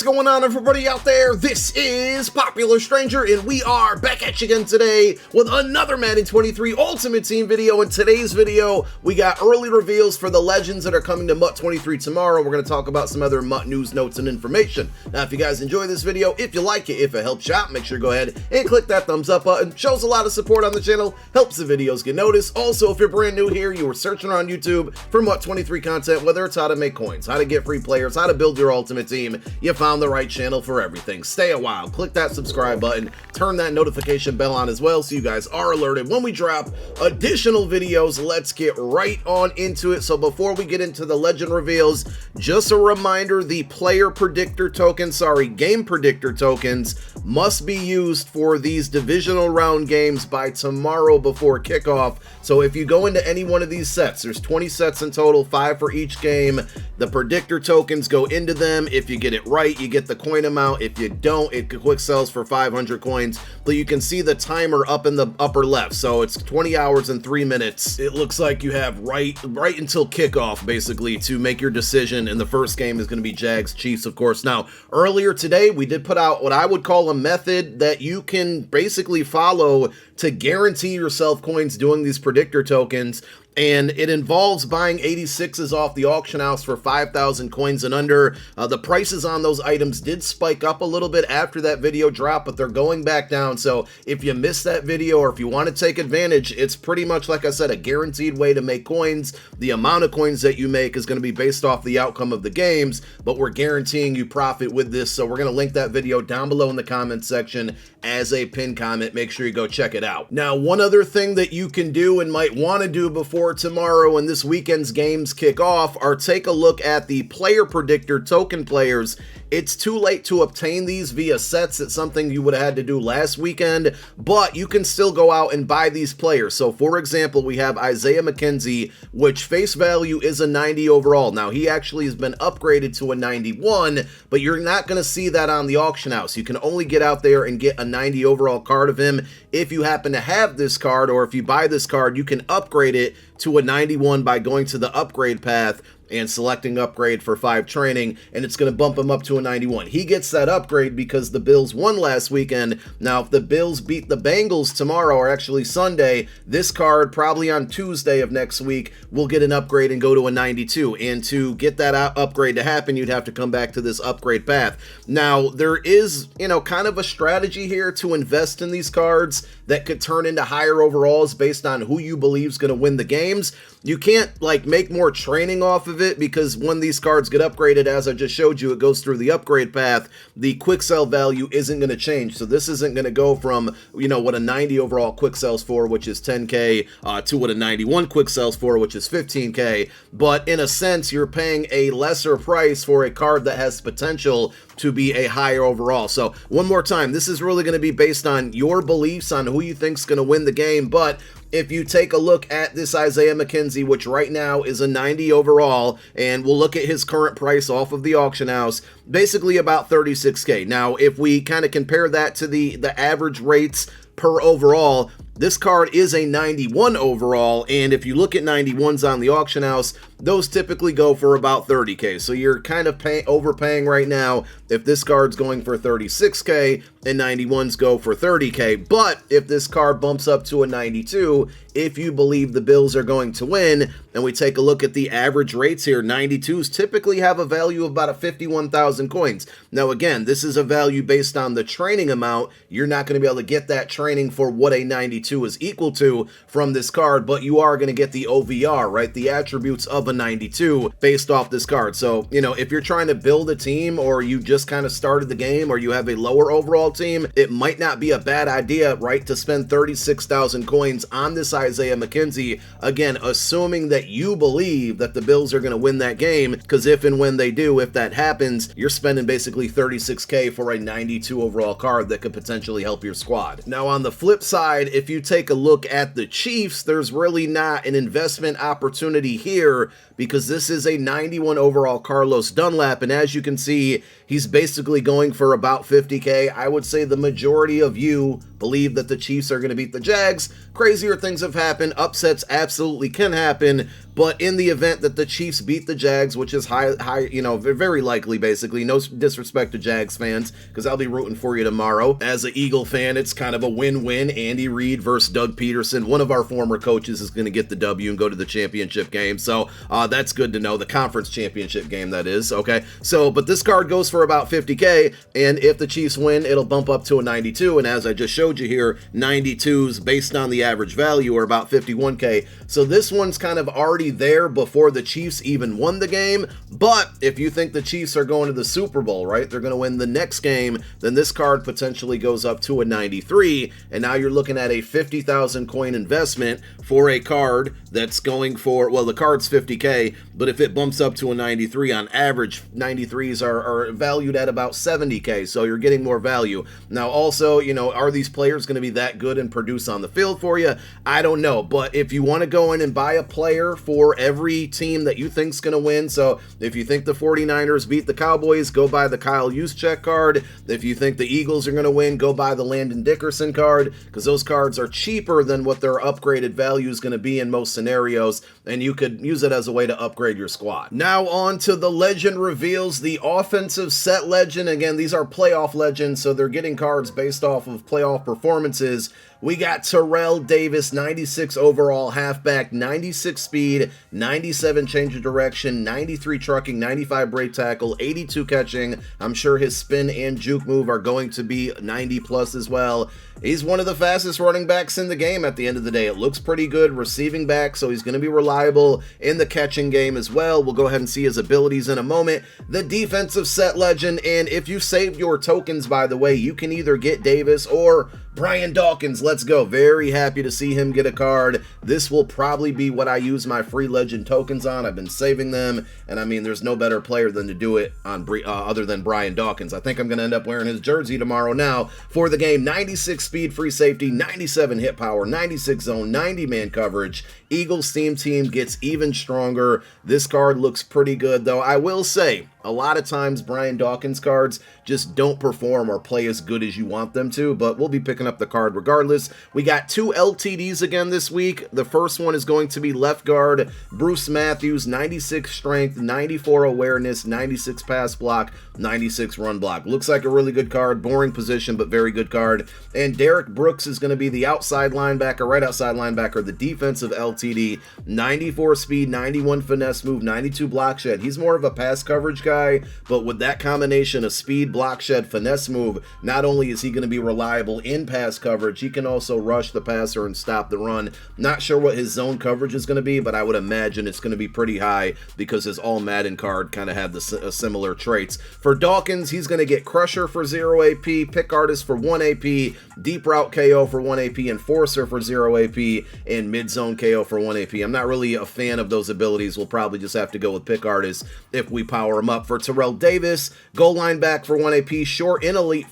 What's going on, everybody out there? This is Popular Stranger, and we are back at you again today with another Madden 23 Ultimate Team video. In today's video, we got early reveals for the legends that are coming to MUT 23 tomorrow. We're going to talk about some other MUT news, notes, and information. Now, if you guys enjoy this video, if you like it, if it helps you out, make sure to go ahead and click that thumbs up button. Shows a lot of support on the channel, helps the videos get noticed. Also, if you're brand new here, you were searching around YouTube for MUT 23 content, whether it's how to make coins, how to get free players, how to build your ultimate team, you found the right channel for everything. Stay a while, click that subscribe button, turn that notification bell on as well so you guys are alerted when we drop additional videos. Let's get right on into it. So before we get into the legend reveals, just a reminder, the player predictor tokens, game predictor tokens must be used for these divisional round games by tomorrow before kickoff. So if you go into any one of these sets, there's 20 sets in total, 5 for each game. The predictor tokens go into them. If you get it right, you get the coin amount. If you don't, it quick sells for 500 coins. But you can see the timer up in the upper left. So it's 20 hours and 3 minutes. It looks like you have right until kickoff, basically, to make your decision. And the first game is going to be Jags Chiefs, of course. Now, earlier today, we did put out what I would call a method that you can basically follow to guarantee yourself coins doing these predictor tokens. And it involves buying 86s off the auction house for 5,000 coins and under. The prices on those items did spike up a little bit after that video dropped, but they're going back down. So if you missed that video or if you want to take advantage, it's pretty much, like I said, a guaranteed way to make coins. The amount of coins that you make is going to be based off the outcome of the games, but we're guaranteeing you profit with this. So we're going to link that video down below in the comment section as a pinned comment. Make sure you go check it out. Now, one other thing that you can do and might want to do before tomorrow and this weekend's games kick off are take a look at the player predictor token players. It's too late to obtain these via sets. It's something you would have had to do last weekend, but you can still go out and buy these players. So for example, we have Isaiah McKenzie, which face value is a 90 overall. Now he actually has been upgraded to a 91, but you're not going to see that on the auction house. You can only get out there and get a 90 overall card of him. If you happen to have this card, or if you buy this card, you can upgrade it to a 91 by going to the upgrade path and selecting upgrade for 5 training, and it's going to bump him up to a 91. He gets that upgrade because the Bills won last weekend. Now, if the Bills beat the Bengals tomorrow, or actually Sunday, this card, probably on Tuesday of next week, will get an upgrade and go to a 92. And to get that upgrade to happen, you'd have to come back to this upgrade path. Now, there is, kind of a strategy here to invest in these cards that could turn into higher overalls based on who you believe is going to win the games. You can't make more training off of it, because when these cards get upgraded, as I just showed you, it goes through the upgrade path. The quick sell value isn't going to change. So this isn't going to go from, what a 90 overall quick sells for, which is 10K, to what a 91 quick sells for, which is 15K. But in a sense, you're paying a lesser price for a card that has potential to be a higher overall. So one more time, this is really going to be based on your beliefs on who you think's going to win the game. But if you take a look at this Isaiah McKenzie, which right now is a 90 overall, and we'll look at his current price off of the auction house, basically about 36K. Now, if we kind of compare that to the average rates per overall, this card is a 91 overall, and if you look at 91s on the auction house, those typically go for about 30K. So you're kind of overpaying right now if this card's going for 36K and 91s go for 30K. But if this card bumps up to a 92, if you believe the Bills are going to win, and we take a look at the average rates here, 92s typically have a value of about 51,000 coins. Now again, this is a value based on the training amount. You're not going to be able to get that training for what a 92 is equal to from this card, but you are going to get the OVR, right? The attributes of a 92 based off this card. So, if you're trying to build a team, or you just kind of started the game, or you have a lower overall team, it might not be a bad idea, right, to spend 36,000 coins on this Isaiah McKenzie. Again, assuming that you believe that the Bills are going to win that game, because if and when they do, if that happens, you're spending basically 36K for a 92 overall card that could potentially help your squad. Now, on the flip side, if you take a look at the Chiefs, there's really not an investment opportunity here, because this is a 91 overall Carlos Dunlap, and as you can see, He's basically going for about 50K. I would say the majority of you believe that the Chiefs are going to beat the Jags. Crazier things have happened. Upsets absolutely can happen. But in the event that the Chiefs beat the Jags, which is very likely, basically, no disrespect to Jags fans, because I'll be rooting for you tomorrow. As an Eagle fan, it's kind of a win-win. Andy Reid versus Doug Peterson. One of our former coaches is going to get the W and go to the championship game. So that's good to know. The conference championship game, that is. Okay. So, but this card goes for about 50K. And if the Chiefs win, it'll bump up to a 92. And as I just showed you here, 92s based on the average value are about 51K. So this one's kind of already there before the Chiefs even won the game. But if you think the Chiefs are going to the Super Bowl, right, they're going to win the next game, then this card potentially goes up to a 93, and now you're looking at a 50,000 coin investment for a card that's going for, well, the card's 50K, but if it bumps up to a 93, on average 93s are valued at about 70K, so you're getting more value. Now also, are these players going to be that good and produce on the field for you? I don't know, but if you want to go in and buy a player for every team that you think's going to win, so if you think the 49ers beat the Cowboys, go buy the Kyle Juszczyk card. If you think the Eagles are going to win, go buy the Landon Dickerson card, because those cards are cheaper than what their upgraded value is going to be in most scenarios, and you could use it as a way to upgrade your squad. Now on to the legend reveals, the offensive set legend. Again, these are playoff legends, so they're getting cards based off of playoff performances. We got Terrell Davis, 96 overall halfback, 96 speed, 97 change of direction, 93 trucking, 95 break tackle, 82 catching. I'm sure his spin and juke move are going to be 90 plus as well. He's one of the fastest running backs in the game at the end of the day. It looks pretty good receiving back, so he's going to be reliable in the catching game as well. We'll go ahead and see his abilities in a moment. The defensive set legend, and if you saved your tokens, by the way, you can either get Davis or Brian Dawkins. Let's go. Very happy to see him get a card. This will probably be what I use my free legend tokens on. I've been saving them, and I mean, there's no better player than to do it on other than Brian Dawkins. I think I'm going to end up wearing his jersey tomorrow now for the game. 96 speed, free safety, 97 hit power, 96 zone, 90 man coverage. Eagles team gets even stronger. This card looks pretty good, though. I will say, a lot of times Brian Dawkins cards just don't perform or play as good as you want them to, but we'll be picking up the card regardless. We got two LTDs again this week. The first one is going to be left guard Bruce Matthews, 96 strength, 94 awareness, 96 pass block, 96 run block. Looks like a really good card. Boring position, but very good card. And Derek Brooks is going to be the outside linebacker, right outside linebacker, the defensive LTD, 94 speed, 91 finesse move, 92 block shed. He's more of a pass coverage guy, but with that combination of speed, block shed, finesse move, not only is he going to be reliable in pass coverage, he can also rush the passer and stop the run. Not sure what his zone coverage is going to be, but I would imagine it's going to be pretty high because his all Madden card kind of had the similar traits. For Dawkins, he's going to get Crusher for 0 AP, Pick Artist for 1 AP, Deep Route KO for 1 AP, Enforcer for 0 AP, and Mid Zone KO for 1 AP. I'm not really a fan of those abilities. We'll probably just have to go with Pick Artist if we power him up. For Terrell Davis, goal line back for 1 AP, short in elite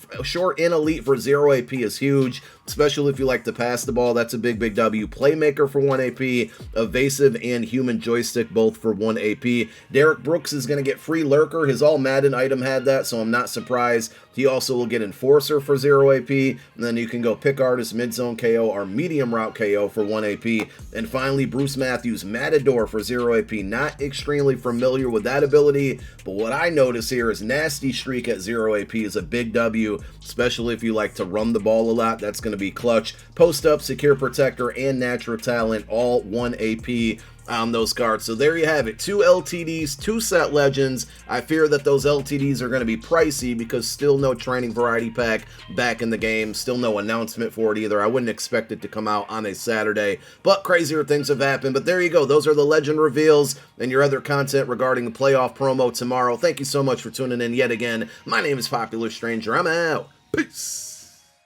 for 0 AP is huge, especially if you like to pass the ball. That's a big W. Playmaker for 1 AP, evasive and human joystick both for 1 AP. Derek Brooks is going to get free lurker. His all Madden item had that, so I'm not surprised. He also will get Enforcer for 0 AP, and then you can go Pick Artist, Mid Zone KO, or Medium Route KO for 1 AP. And finally, Bruce Matthews, Matador for 0 AP. Not extremely familiar with that ability, but what I notice here is Nasty Streak at 0 AP is a big W, especially if you like to run the ball a lot. That's going to be clutch. Post Up, Secure Protector, and Natural Talent, all 1 AP on those cards. So there you have it. 2 LTDs, 2 set legends. I fear that those LTDs are going to be pricey because still no training variety pack back in the game. Still no announcement for it either. I wouldn't expect it to come out on a Saturday, but crazier things have happened. But there you go. Those are the legend reveals and your other content regarding the playoff promo tomorrow. Thank you so much for tuning in yet again. My name is Popular Stranger. I'm out. Peace.